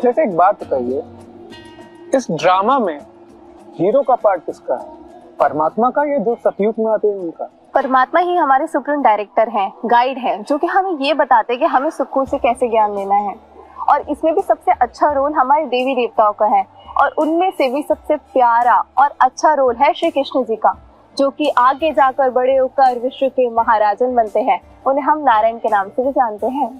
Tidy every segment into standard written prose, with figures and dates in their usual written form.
जैसे एक बात बताइए, इस ड्रामा में हीरो का पार्ट किसका है? परमात्मा का या जो सतयुग में आते हैं उनका? परमात्मा ही हमारे सुप्रीम डायरेक्टर हैं, गाइड हैं, जो कि हमें ये बताते हैं कि हमें सुखों से कैसे ज्ञान लेना है। और इसमें भी सबसे अच्छा रोल हमारे देवी देवताओं का है, और उनमें से भी सबसे प्यारा और अच्छा रोल है श्री कृष्ण जी का, जो कि आगे जाकर बड़े होकर विश्व के महाराजन बनते हैं। उन्हें हम नारायण के नाम से भी जानते हैं।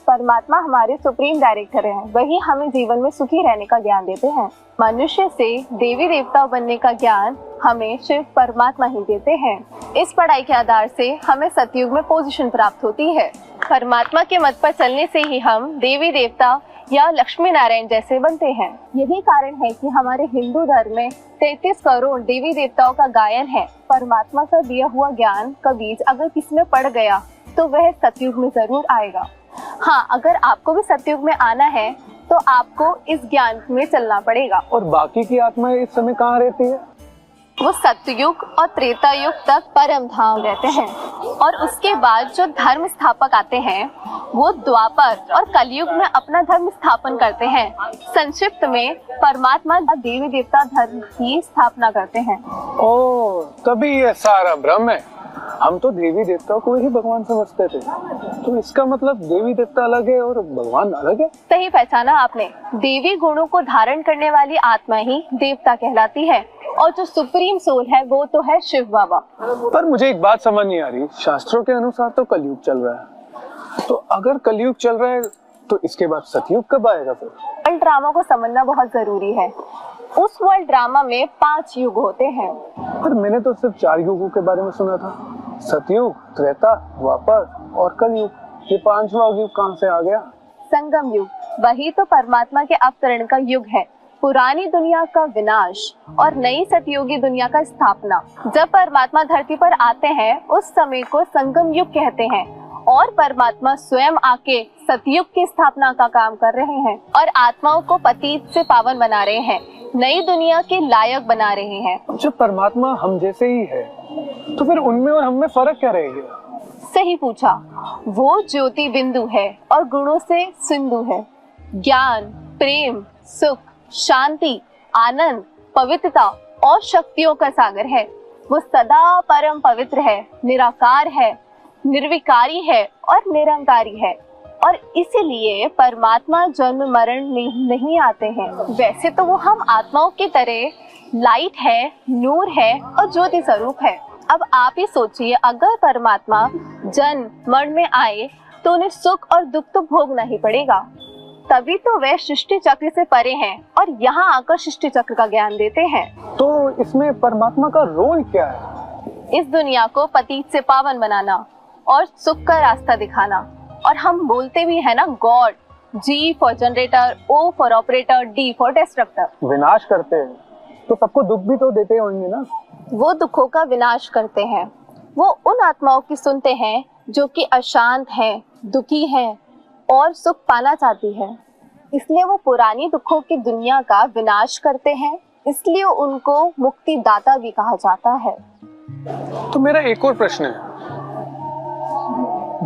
परमात्मा हमारे सुप्रीम डायरेक्टर हैं, वही हमें जीवन में सुखी रहने का ज्ञान देते हैं। मनुष्य से देवी देवता बनने का ज्ञान हमें सिर्फ परमात्मा ही देते हैं। इस पढ़ाई के आधार से हमें सतयुग में पोजीशन प्राप्त होती है। परमात्मा के मत पर चलने से ही हम देवी देवता या लक्ष्मी नारायण जैसे बनते हैं। यही कारण है कि हमारे हिंदू धर्म में 33 करोड़ देवी देवताओं का गायन है। परमात्मा का दिया हुआ ज्ञान का बीज अगर किसी में पड़ गया तो वह सतयुग में जरूर आएगा। हाँ, अगर आपको भी सतयुग में आना है तो आपको इस ज्ञान में चलना पड़ेगा। और बाकी की आत्माएं इस समय कहाँ रहती है? वो सतयुग और त्रेता युग तक परम धाम रहते हैं, और उसके बाद जो धर्म स्थापक आते हैं वो द्वापर और कलयुग में अपना धर्म स्थापन करते हैं। संक्षिप्त में परमात्मा देवी देवता धर्म की स्थापना करते हैं। ओह, तभी ये सारा भ्रम है। हम तो देवी देवता को ही भगवान समझते थे, तो इसका मतलब देवी देवता अलग है और भगवान अलग है। सही पहचाना आपने। देवी गुणों को धारण करने वाली आत्मा ही देवता कहलाती है, और जो सुप्रीम सोल है वो तो है शिव बाबा। पर मुझे एक बात समझ नहीं आ रही, शास्त्रों के अनुसार तो कलयुग चल रहा है, तो अगर कलयुग चल रहा है तो इसके बाद सतयुग कब आएगा फिर? वर्ल्ड ड्रामा को समझना बहुत जरूरी है। उस वर्ल्ड ड्रामा में 5 युग होते हैं। पर मैंने तो सिर्फ 4 युगों के बारे में सुना था, सतयुग, त्रेता, द्वापर और कलयुग। ये 5वां युग कहाँ से आ गया? संगम युग, वही तो परमात्मा के अवतरण का युग है। पुरानी दुनिया का विनाश और नई सतयुगी दुनिया का स्थापना। जब परमात्मा धरती पर आते हैं उस समय को संगम युग कहते हैं, और परमात्मा स्वयं आके सतयुग की स्थापना का काम कर रहे हैं और आत्माओं को पतित से पावन बना रहे हैं, नई दुनिया के लायक बना रहे हैं। जब परमात्मा हम जैसे ही है तो फिर उनमें और हम में फर्क क्या रहेगा? सही पूछा। वो ज्योति बिंदु है और गुणों से सिंधु है। ज्ञान, प्रेम, सुख, शांति, आनंद, पवित्रता और शक्तियों का सागर है। वो सदा परम पवित्र है, निराकार है, निर्विकारी है और निरंकारी है, और इसीलिए परमात्मा जन्म मरण में नहीं आते हैं। वैसे तो वो हम आत्माओं की तरह लाइट है, नूर है और ज्योति स्वरूप है। अब आप ही सोचिए, अगर परमात्मा जन्म मरण में आए तो उन्हें सुख और दुख तो भोगना ही पड़ेगा। तभी तो वे सृष्टि चक्र से परे हैं और यहाँ आकर सृष्टि चक्र का ज्ञान देते हैं। तो इसमें परमात्मा का रोल क्या है? इस दुनिया को पतित से पावन बनाना और सुख का रास्ता दिखाना। और हम बोलते भी है ना, God, G for generator, O for operator, D for destructor. विनाश करते हैं तो सबको दुख भी तो देते होंगे ना? वो दुखों का विनाश करते हैं। वो उन आत्माओं की सुनते हैं जो कि अशांत हैं, दुखी हैं और सुख पाना चाहती है। इसलिए वो पुरानी दुखों की दुनिया का विनाश करते हैं, इसलिए उनको मुक्ति दाता भी कहा जाता है। तो मेरा एक और प्रश्न है,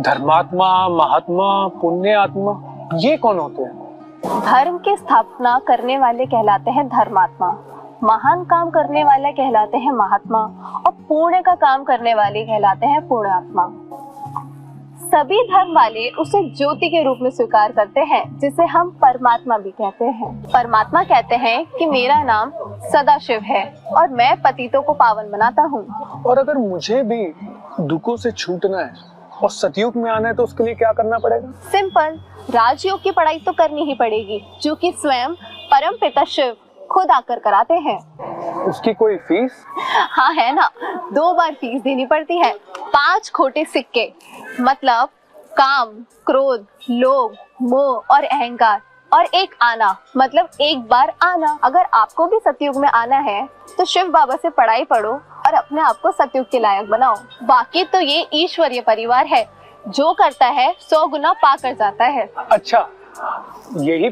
धर्मात्मा, महात्मा, पुण्य आत्मा, ये कौन होते हैं? धर्म की स्थापना करने वाले कहलाते हैं धर्मात्मा, महान काम करने वाले कहलाते हैं महात्मा, और पुण्य का काम करने वाले कहलाते हैं पुण्यात्मा। सभी धर्म वाले उसे ज्योति के रूप में स्वीकार करते हैं, जिसे हम परमात्मा भी कहते हैं। परमात्मा कहते हैं कि मेरा नाम सदाशिव है और मैं पतितों को पावन बनाता हूँ। और अगर मुझे भी दुखों से छूटना है और सतयुग में आना है तो उसके लिए क्या करना पड़ेगा? सिंपल, राजयोग की पढ़ाई तो करनी ही पड़ेगी, जो कि स्वयं परम पिता शिव खुद आकर कराते हैं। उसकी कोई फीस? हाँ है ना, 2 बार फीस देनी पड़ती है। 5 खोटे सिक्के, मतलब काम, क्रोध, लोभ, मोह और अहंकार, और 1 आना, मतलब 1 बार आना। अगर आपको भी सतयुग में आना है तो शिव बाबा से पढ़ाई पढ़ो और अपने आप को सतयुग के लायक बनाओ। बाकी तो ये ईश्वरीय परिवार है, जो करता है 100 गुना पा कर जाता है। अच्छा, यही